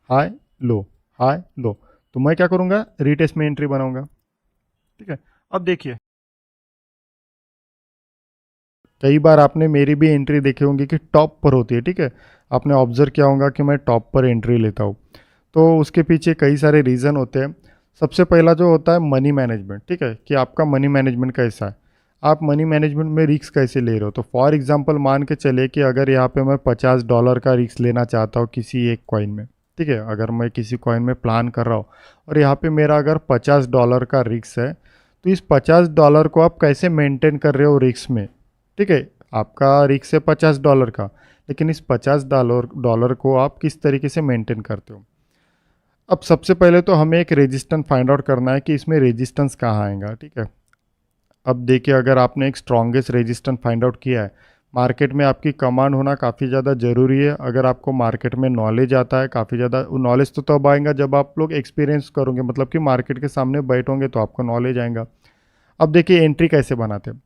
High low, high low. तो मैं क्या करूँगा, रीटेस्ट में एंट्री बनाऊंगा। ठीक है, अब देखिए कई बार आपने मेरी भी एंट्री देखी होंगी कि टॉप पर होती है। ठीक है, आपने ऑब्जर्व किया होगा कि मैं टॉप पर एंट्री लेता हूँ। तो उसके पीछे कई सारे रीज़न होते हैं। सबसे पहला जो होता है मनी मैनेजमेंट। ठीक है, कि आपका मनी मैनेजमेंट कैसा है, आप मनी मैनेजमेंट में रिस्क कैसे ले रहे हो। तो फॉर एग्जांपल मान के चले कि अगर यहाँ पे मैं $50 का रिस्क लेना चाहता हूँ किसी एक कॉइन में। ठीक है, अगर मैं किसी कॉइन में प्लान कर रहा हूँ और यहाँ पे मेरा अगर $50 का रिस्क है, तो इस $50 को आप कैसे मेंटेन कर रहे हो रिस्क में। ठीक है, आपका रिस्क है $50 का, लेकिन इस $50 को आप किस तरीके से मेंटेन करते हो। अब सबसे पहले तो हमें एक रेजिस्टेंस फाइंड आउट करना है कि इसमें रेजिस्टेंस कहाँ आएगा। ठीक है, अब देखिए अगर आपने एक स्ट्रॉन्गेस्ट रेजिस्टेंस फाइंड आउट किया है, मार्केट में आपकी कमांड होना काफ़ी ज़्यादा ज़रूरी है। अगर आपको मार्केट में नॉलेज आता है काफ़ी ज़्यादा, नॉलेज तो तब आएगा जब आप लोग एक्सपीरियंस करोगे, मतलब कि मार्केट के सामने बैठोगे तो आपको नॉलेज आएगा। अब देखिए एंट्री कैसे बनाते हैं।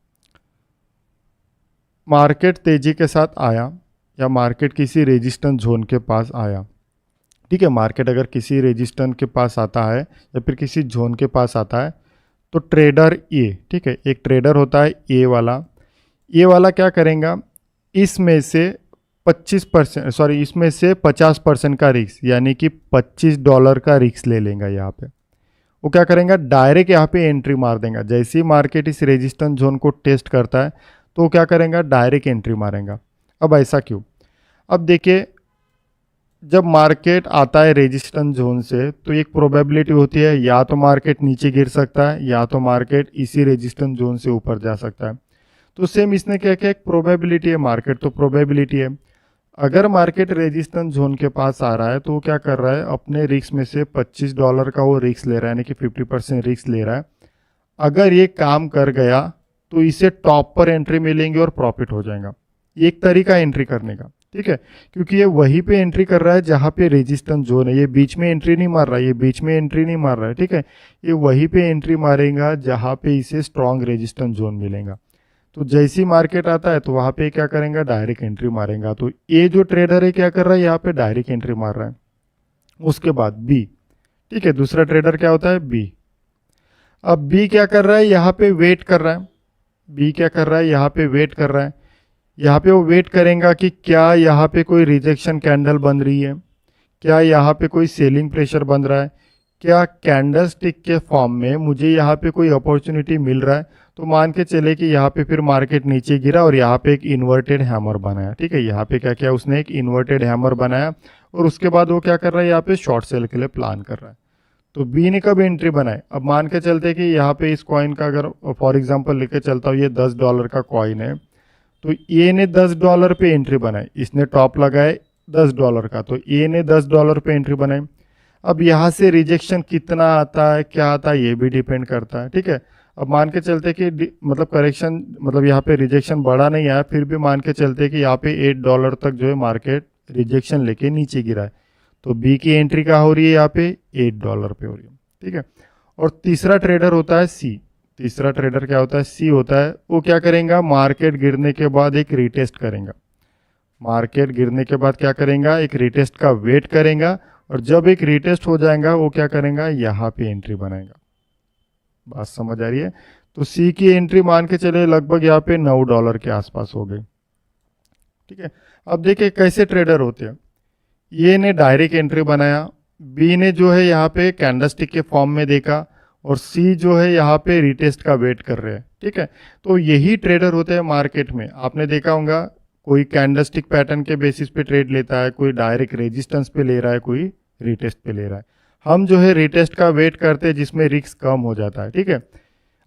मार्केट तेज़ी के साथ आया या मार्केट किसी रेजिस्टेंस जोन के पास आया। ठीक है, मार्केट अगर किसी रेजिस्टेंस के पास आता है या फिर किसी जोन के पास आता है, तो ट्रेडर ए, ठीक है, एक ट्रेडर होता है ए वाला क्या करेगा, इसमें से 25%, सॉरी इसमें से 50% का रिस्क यानी कि $25 का रिस्क ले लेगा। यहाँ पे वो क्या करेगा, डायरेक्ट यहाँ पे एंट्री मार देगा। जैसे ही मार्केट इस रेजिस्टेंस जोन को टेस्ट करता है तो वो क्या करेगा, डायरेक्ट एंट्री मारेगा। अब ऐसा क्यों, अब देखिए जब मार्केट आता है रेजिस्टेंस जोन से तो एक प्रोबेबिलिटी होती है या तो मार्केट नीचे गिर सकता है या तो मार्केट इसी रेजिस्टेंस जोन से ऊपर जा सकता है। तो सेम इसने क्या किया, एक प्रोबेबिलिटी है, मार्केट तो प्रोबेबिलिटी है। अगर मार्केट रेजिस्टेंस जोन के पास आ रहा है तो वो क्या कर रहा है, अपने रिस्क में से $25 का वो रिस्क ले रहा है, यानी कि 50% रिस्क ले रहा है। अगर ये काम कर गया तो इसे टॉप पर एंट्री मिलेंगी और प्रॉफिट हो जाएगा। ये एक तरीका एंट्री करने का। ठीक है, क्योंकि ये वहीं पे एंट्री कर रहा है जहाँ पे रेजिस्टेंस जोन है, ये बीच में एंट्री नहीं मार रहा है, ये बीच में एंट्री नहीं मार रहा है। ठीक है, ये वहीं पे एंट्री मारेगा जहाँ पे इसे स्ट्रॉन्ग रेजिस्टेंस जोन मिलेगा। तो जैसे ही मार्केट आता है तो वहाँ पे क्या करेंगे, डायरेक्ट एंट्री मारेगा। तो ये जो ट्रेडर है क्या कर रहा है, यहाँ पे डायरेक्ट एंट्री मार रहा है। उसके बाद बी, ठीक है, दूसरा ट्रेडर क्या होता है, बी। अब बी क्या कर रहा है, यहाँ पे वेट कर रहा है। बी क्या कर रहा है, यहाँ पे वेट कर रहा है। यहाँ पे वो वेट करेगा कि क्या यहाँ पे कोई रिजेक्शन कैंडल बन रही है, क्या यहाँ पे कोई सेलिंग प्रेशर बन रहा है, क्या कैंडल स्टिक के फॉर्म में मुझे यहाँ पे कोई अपॉर्चुनिटी मिल रहा है। तो मान के चले कि यहाँ पे फिर मार्केट नीचे गिरा और यहाँ पे एक इन्वर्टेड हैमर बनाया। ठीक है, यहाँ पे क्या किया उसने, एक इन्वर्टेड हैमर बनाया और उसके बाद वो क्या कर रहा है, यहाँ पे शॉर्ट सेल के लिए प्लान कर रहा है। तो बी ने कब एंट्री बनाए, अब मान के चलते कि यहाँ पे इस कॉइन का अगर फॉर एग्जांपल लेके चलता हूँ, ये $10 का कॉइन है, तो ए ने $10 पे एंट्री बनाई, इसने टॉप लगाए $10 का, तो ए ने $10 पे एंट्री बनाई। अब यहाँ से रिजेक्शन कितना आता है, क्या आता है, ये भी डिपेंड करता है। ठीक है, अब मान के चलते कि मतलब करेक्शन, मतलब यहाँ पे रिजेक्शन बढ़ा नहीं आया, फिर भी मान के चलते कि यहाँ पे $8 तक जो है मार्केट रिजेक्शन लेके नीचे गिरा है, तो बी की एंट्री क्या हो रही है, यहाँ पे $8 पे हो रही है। ठीक है, और तीसरा ट्रेडर होता है सी। तीसरा ट्रेडर क्या होता है, सी होता है। वो क्या करेगा, मार्केट गिरने के बाद एक रिटेस्ट करेगा। मार्केट गिरने के बाद क्या करेगा, एक रिटेस्ट का वेट करेगा और जब एक रिटेस्ट हो जाएगा वो क्या करेगा, यहाँ पे एंट्री बनाएगा। बात समझ आ रही है। तो सी की एंट्री मान के चले लगभग यहाँ पे $9 के आसपास हो गई। ठीक है, अब देखिए कैसे ट्रेडर होते हैं। ये ने डायरेक्ट एंट्री बनाया, बी ने जो है यहाँ पे कैंडलस्टिक के फॉर्म में देखा और सी जो है यहाँ पे रिटेस्ट का वेट कर रहे हैं। ठीक है, तो यही ट्रेडर होते हैं मार्केट में। आपने देखा होगा कोई कैंडलस्टिक पैटर्न के बेसिस पे ट्रेड लेता है, कोई डायरेक्ट रेजिस्टेंस पे ले रहा है, कोई रिटेस्ट पे ले रहा है। हम जो है रिटेस्ट का वेट करते हैं जिसमें रिस्क कम हो जाता है। ठीक है,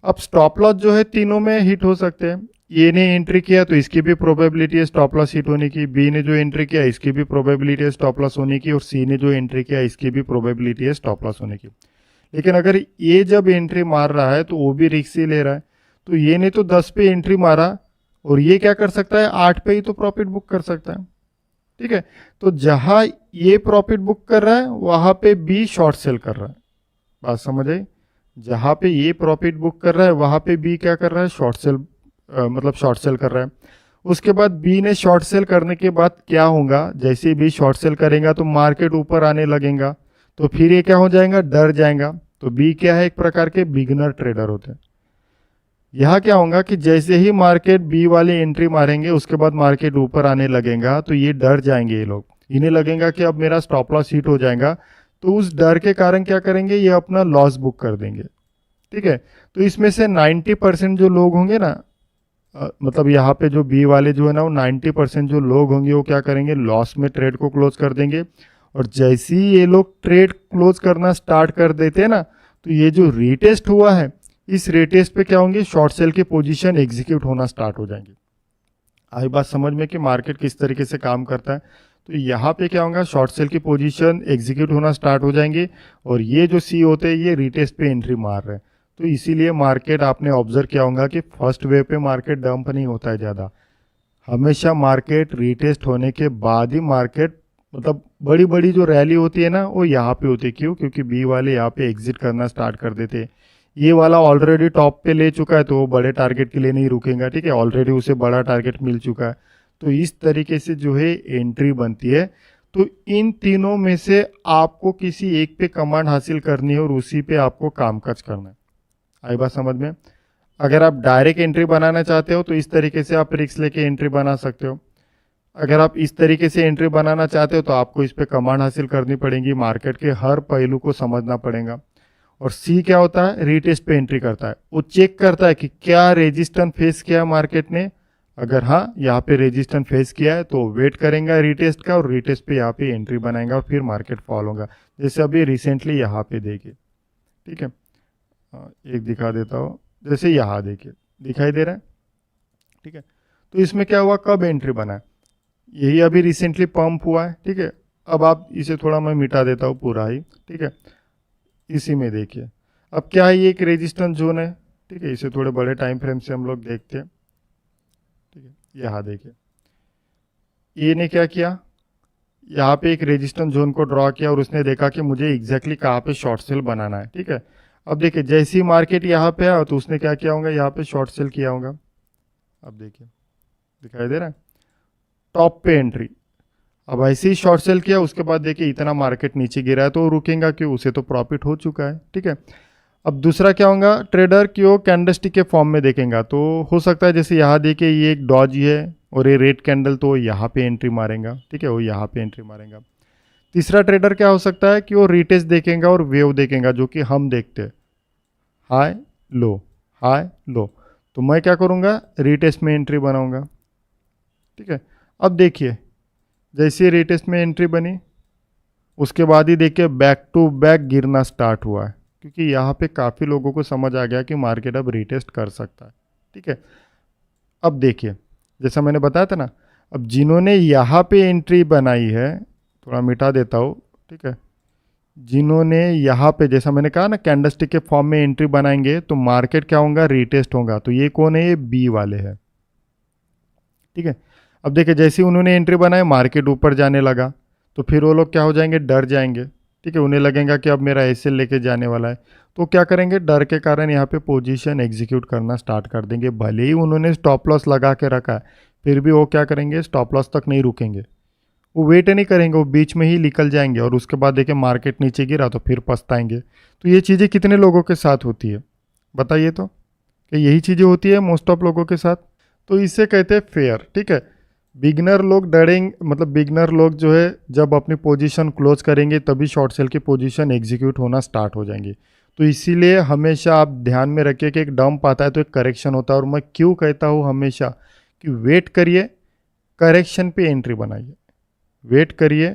अब स्टॉप लॉस जो है तीनों में हिट हो सकते हैं। ए ने एंट्री किया तो इसकी भी प्रोबेबिलिटी है स्टॉप लॉस हिट होने की, बी ने जो एंट्री किया इसकी भी प्रोबेबिलिटी है स्टॉप लॉस होने की, और सी ने जो एंट्री किया इसकी भी प्रोबेबिलिटी है स्टॉप लॉस होने की। लेकिन अगर ये जब एंट्री मार रहा है तो वो भी रिस्क ही ले रहा है। तो ये ने तो 10 पे एंट्री मारा और ये क्या कर सकता है, 8 पे ही तो प्रॉफिट बुक कर सकता है। ठीक है, तो जहां ये प्रॉफिट बुक कर रहा है वहां पे बी शॉर्ट सेल कर रहा है। बात समझ आई, जहां पे ये प्रॉफिट बुक कर रहा है वहां पे बी क्या कर रहा है, शॉर्ट सेल, मतलब शॉर्ट सेल कर रहा है। उसके बाद बी ने शॉर्ट सेल करने के बाद क्या होगा, जैसे भी शॉर्ट सेल करेगा तो मार्केट ऊपर आने लगेगा, तो फिर ये क्या हो जाएगा, डर जाएगा। तो बी क्या है, एक प्रकार के बिगिनर ट्रेडर होते हैं। यहाँ क्या होगा कि जैसे ही मार्केट बी वाली एंट्री मारेंगे उसके बाद मार्केट ऊपर आने लगेगा, तो ये डर जाएंगे ये लोग, इन्हें लगेगा कि अब मेरा स्टॉप लॉस हिट हो जाएगा। तो उस डर के कारण क्या करेंगे, ये अपना लॉस बुक कर देंगे। ठीक है, तो इसमें से 90% जो लोग होंगे ना, मतलब यहाँ पे जो बी वाले जो है ना, वो 90% जो लोग होंगे वो क्या करेंगे, लॉस में ट्रेड को क्लोज कर देंगे। और जैसे ही ये लोग ट्रेड क्लोज करना स्टार्ट कर देते हैं ना, तो ये जो रीटेस्ट हुआ है, इस रीटेस्ट पे क्या होंगे, शॉर्ट सेल की पोजीशन एग्जीक्यूट होना स्टार्ट हो जाएंगी। आई बात समझ में कि मार्केट किस तरीके से काम करता है। तो यहाँ पे क्या होगा, शॉर्ट सेल की पोजीशन एग्जीक्यूट होना स्टार्ट हो जाएंगे, और ये जो सी होते हैं ये रीटेस्ट पे एंट्री मार रहे हैं। तो इसीलिए मार्केट आपने ऑब्जर्व किया होगा कि फर्स्ट वे पे मार्केट डंप नहीं होता है ज़्यादा, हमेशा मार्केट रीटेस्ट होने के बाद ही मार्केट, मतलब बड़ी बड़ी जो रैली होती है ना वो यहाँ पे होती है। क्यों, क्योंकि बी वाले यहाँ पे एग्जिट करना स्टार्ट कर देते हैं। ये वाला ऑलरेडी टॉप पे ले चुका है तो वो बड़े टारगेट के लिए नहीं रुकेगा। ठीक है, ऑलरेडी उसे बड़ा टारगेट मिल चुका है। तो इस तरीके से जो है एंट्री बनती है। तो इन तीनों में से आपको किसी एक पे कमांड हासिल करनी है और उसी पे आपको कामकाज करना है। आई बात समझ में। अगर आप डायरेक्ट एंट्री बनाना चाहते हो तो इस तरीके से आप रिस्क लेके एंट्री बना सकते हो। अगर आप इस तरीके से एंट्री बनाना चाहते हो तो आपको इस पे कमांड हासिल करनी पड़ेगी, मार्केट के हर पहलू को समझना पड़ेगा। और सी क्या होता है, रीटेस्ट पे एंट्री करता है। वो चेक करता है कि क्या रेजिस्टेंस फेस किया मार्केट ने, अगर हाँ यहाँ पे रेजिस्टेंस फेस किया है तो वेट करेंगे रीटेस्ट का, और रीटेस्ट पे यहाँ पे एंट्री बनाएगा और फिर मार्केट फॉल होगा, जैसे अभी रिसेंटली यहाँ पे देखिए। ठीक है, एक दिखा देता हूँ, जैसे यहाँ देखिए दिखाई दे रहा है। ठीक है, तो इसमें क्या हुआ, कब एंट्री बना है, यही अभी रिसेंटली पंप हुआ है। ठीक है, अब आप इसे थोड़ा मैं मिटा देता हूँ पूरा ही। ठीक है, इसी में देखिए अब क्या है, ये एक रेजिस्टेंस जोन है। ठीक है, इसे थोड़े बड़े टाइम फ्रेम से हम लोग देखते हैं। ठीक है, यहाँ देखिए ये ने क्या किया, यहाँ पे एक रेजिस्टेंस जोन को ड्रॉ किया और उसने देखा कि मुझे एग्जैक्टली कहाँ पे शॉर्ट सेल बनाना है। ठीक है, अब देखिए जैसे ही मार्केट यहाँ पे आया तो उसने क्या किया होगा, यहाँ पे शॉर्ट सेल किया होगा। अब देखिए दिखाई दे रहा है, टॉप पे एंट्री। अब ऐसे ही शॉर्ट सेल किया, उसके बाद देखिए इतना मार्केट नीचे गिरा है तो वो रुकेगा क्यों, उसे तो प्रॉफिट हो चुका है। ठीक है, अब दूसरा क्या होगा, ट्रेडर की वो कैंडलस्टिक के फॉर्म में देखेगा। तो हो सकता है जैसे यहाँ देखिए ये एक डॉज है और ये रेड कैंडल, तो यहाँ पे एंट्री मारेगा। ठीक है, वो यहाँ पे एंट्री मारेगा। तीसरा ट्रेडर क्या हो सकता है कि वो रीटेस्ट देखेगा और वेव देखेगा, जो कि हम देखते हैं, हाई लो हाई लो। तो मैं क्या करूँगा, रीटेस्ट में एंट्री बनाऊंगा। ठीक है, अब देखिए जैसे रीटेस्ट में एंट्री बनी उसके बाद ही देखिए बैक टू बैक गिरना स्टार्ट हुआ है, क्योंकि यहाँ पे काफ़ी लोगों को समझ आ गया कि मार्केट अब रीटेस्ट कर सकता है। ठीक है, अब देखिए जैसा मैंने बताया था ना, अब जिन्होंने यहाँ पे एंट्री बनाई है, थोड़ा मिटा देता हूँ। ठीक है, जिन्होंने यहाँ पे जैसा मैंने कहा ना कैंडलस्टिक के फॉर्म में एंट्री बनाएंगे तो मार्केट क्या होगा, रीटेस्ट होगा। तो ये कौन है, ये बी वाले हैं। ठीक है, अब देखिए जैसे ही उन्होंने एंट्री बनाई मार्केट ऊपर जाने लगा, तो फिर वो लोग क्या हो जाएंगे, डर जाएंगे। ठीक है, उन्हें लगेगा कि अब मेरा एसएल लेके जाने वाला है, तो क्या करेंगे, डर के कारण यहाँ पे पोजीशन एग्जीक्यूट करना स्टार्ट कर देंगे। भले ही उन्होंने स्टॉप लॉस लगा के रखा है, फिर भी वो क्या करेंगे, स्टॉप लॉस तक नहीं रुकेंगे, वो वेट नहीं करेंगे, वो बीच में ही निकल जाएंगे। और उसके बाद देखिए मार्केट नीचे गिरा तो फिर पछताएंगे। तो ये चीज़ें कितने लोगों के साथ होती है बताइए, तो कि यही चीज़ें होती है मोस्ट ऑफ लोगों के साथ। तो इसे कहते हैं फेयर। ठीक है, बिगनर लोग डरेंगे, मतलब बिगनर लोग जो है जब अपनी पोजीशन क्लोज करेंगे तभी शॉर्ट सेल की पोजीशन एग्जीक्यूट होना स्टार्ट हो जाएंगी। तो इसीलिए हमेशा आप ध्यान में रखिए कि एक डंप आता है तो एक करेक्शन होता है। और मैं क्यों कहता हूँ हमेशा कि वेट करिए, करेक्शन पे एंट्री बनाइए, वेट करिए,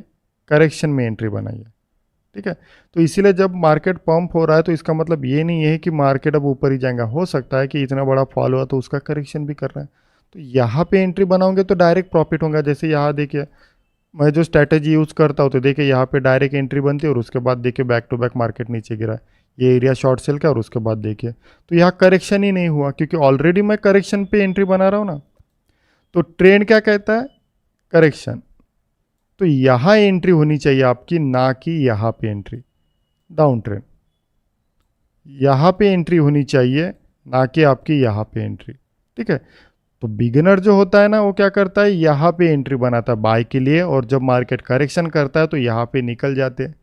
करेक्शन में एंट्री बनाइए। ठीक है, तो इसीलिए जब मार्केट पंप हो रहा है तो इसका मतलब ये नहीं है कि मार्केट अब ऊपर ही जाएगा। हो सकता है कि इतना बड़ा फॉल हुआ तो उसका करेक्शन भी कर रहा है, तो यहाँ पे एंट्री बनाओगे तो डायरेक्ट प्रॉफिट होगा। जैसे यहाँ देखिए मैं जो स्ट्रैटेजी यूज़ करता हूँ, तो देखिए यहाँ पे डायरेक्ट एंट्री बनती है और उसके बाद देखिए बैक टू बैक मार्केट नीचे गिरा है, ये एरिया शॉर्ट सेल का, और उसके बाद देखिए तो यहाँ करेक्शन ही नहीं हुआ, क्योंकि ऑलरेडी मैं करेक्शन पे एंट्री बना रहा हूँ ना। तो ट्रेंड क्या कहता है, करेक्शन। तो यहाँ एंट्री होनी चाहिए आपकी, ना कि यहाँ पे एंट्री, डाउन ट्रेंड यहाँ पे एंट्री होनी चाहिए, ना कि आपकी यहाँ पे एंट्री। ठीक है, तो बिगिनर जो होता है ना, वो क्या करता है, यहाँ पे एंट्री बनाता है बाय के लिए, और जब मार्केट करेक्शन करता है तो यहाँ पे निकल जाते हैं।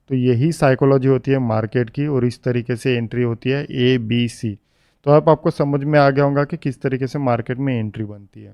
तो यही साइकोलॉजी होती है मार्केट की, और इस तरीके से एंट्री होती है A B C। तो अब आपको समझ में आ गया होगा कि किस तरीके से मार्केट में एंट्री बनती है।